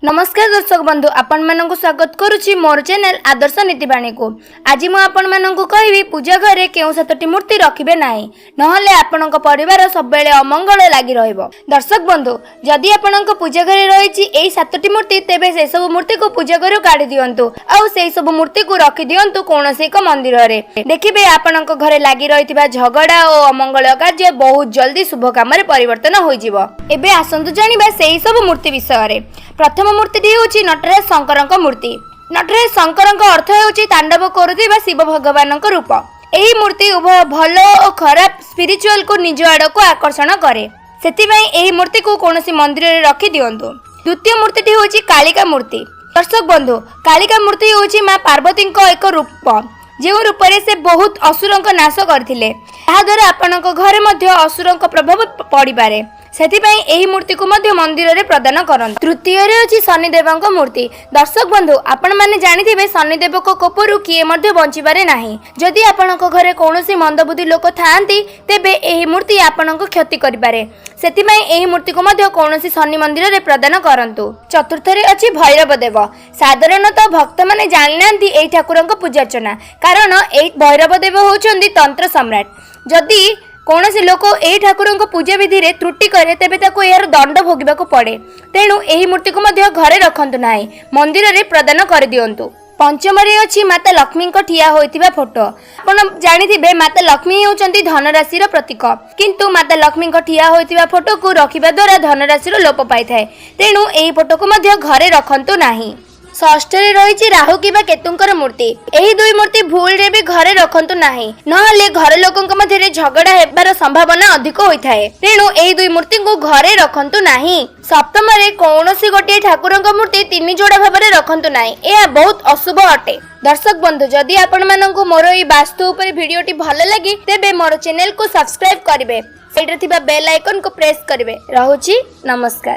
नमस्कार दर्शक बंधु आपण मानक स्वागत करुच्ची मोर चैनल आदर्श नीतिवाणी को। आज मु आपण मानक कहबी पूजा घरे केउ सातटी मूर्ति रखिबे नाही नहले आपनक परिवार सब बेले अमंगल लागि रहइबो। दर्शक बंधु जदि आपनक पूजा घरे रहिछि एई सातटी मूर्ति तेबे से सब मूर्ति को पूजा घरे काढी दियंतु आउ से सब मूर्ति को रखि दियंतु कोनोसी एक मंदिर रे। देखिबे आपनक घरे लागि रहितबा झगड़ा और अमंगल कार्य बहुत जल्दी शुभ काम रे परिवर्तन होई जिवो। एबे आसंतु जानिबा सेई सब मूर्ति विषय रे। प्रथम मूर्ति हूँ नटराज शंकर मूर्ति। नटराज शंकर अर्थ हूँ तांडव करुवा शिव भगवान रूप। यही मूर्ति उभय भल और खराब स्पिरिचुअल को निज आड़ को आकर्षण करे से मूर्ति को कौन मंदिर में रखि दिंतु। द्वितीय मूर्ति हूँ कालिका मूर्ति। दर्शक बंधु कालिका मूर्ति हूँ माँ पार्वती एक रूप जो रूप से बहुत असुर नाश करथिले। द्वारा आपनक घरे मध्य असुर प्रभाव पड़ी पारे सेथिपाई एही मूर्ति को मध्य मंदिर रे प्रदान करन। तृतीय रे अछि शनिदेवक मूर्ति। दर्शक बंधु आपण माने जानिथिबे शनिदेवक कोपरु किए मध्य बंची पारे नाही। जदि आपनक घरे कोनोसी मंदबुद्धि लोक थांती तेबे एही मूर्ति आपनक क्षति करि पारे सेथिपाई एही मूर्ति को मध्य कोनोसी शनि मंदिर रे प्रदान करंतु। चतुर्थ रे अछि भैरव देव। साधारणतः भक्त माने जानिनांती एही ठाकुरक पूजा अर्चना कारण एही भैरव देव होचंदी तंत्र सम्राट। जदि कौन से लोक ए ठाकुर पूजा विधि रे त्रुटि करे तेबे ताको यार दंड भोगिबाको पड़े। तेणु एही मूर्ति को मध्य घरे रखंतु नाही मंदिर रे प्रदान कर दियंतु। पंचम रे अछि माता लक्ष्मी को ठिया होइतिबा फोटो। आपण जानिथिबे माता लक्ष्मी होचंती धनराशि रो प्रतीक किंतु माता लक्ष्मी को ठिया होइतिबा फोटो को रखिबा द्वारा धनराशि रो लोप पाई थाए। तेणु एही फोटो को मध्य घरे रखंतु नाही। षष्ठ रे रही राहु किबा केतुंकर मूर्ति। एही दुई मूर्ति भूल रे भी घरे रखंतु नाही नहले घर लोकंक मध्य झगड़ा हेबार संभावना अधिक होई थाए। तेणु एही दुई मूर्ति को घरे रखंतु नाही। सप्तम रे कौनसी गोटे ठाकुरंक मूर्ति तीन जोड़ा भाबरे रखंतु नाही यह बहुत अशुभ अटे। दर्शक बंधु जदि आपण माननकु मोर ई वास्तु ऊपर वीडियोटी भल लागि तेबे मोर चैनल को सब्सक्राइब करिवे साइड रे थिबा बेल आइकन को प्रेस करिवे। रहूची नमस्कार।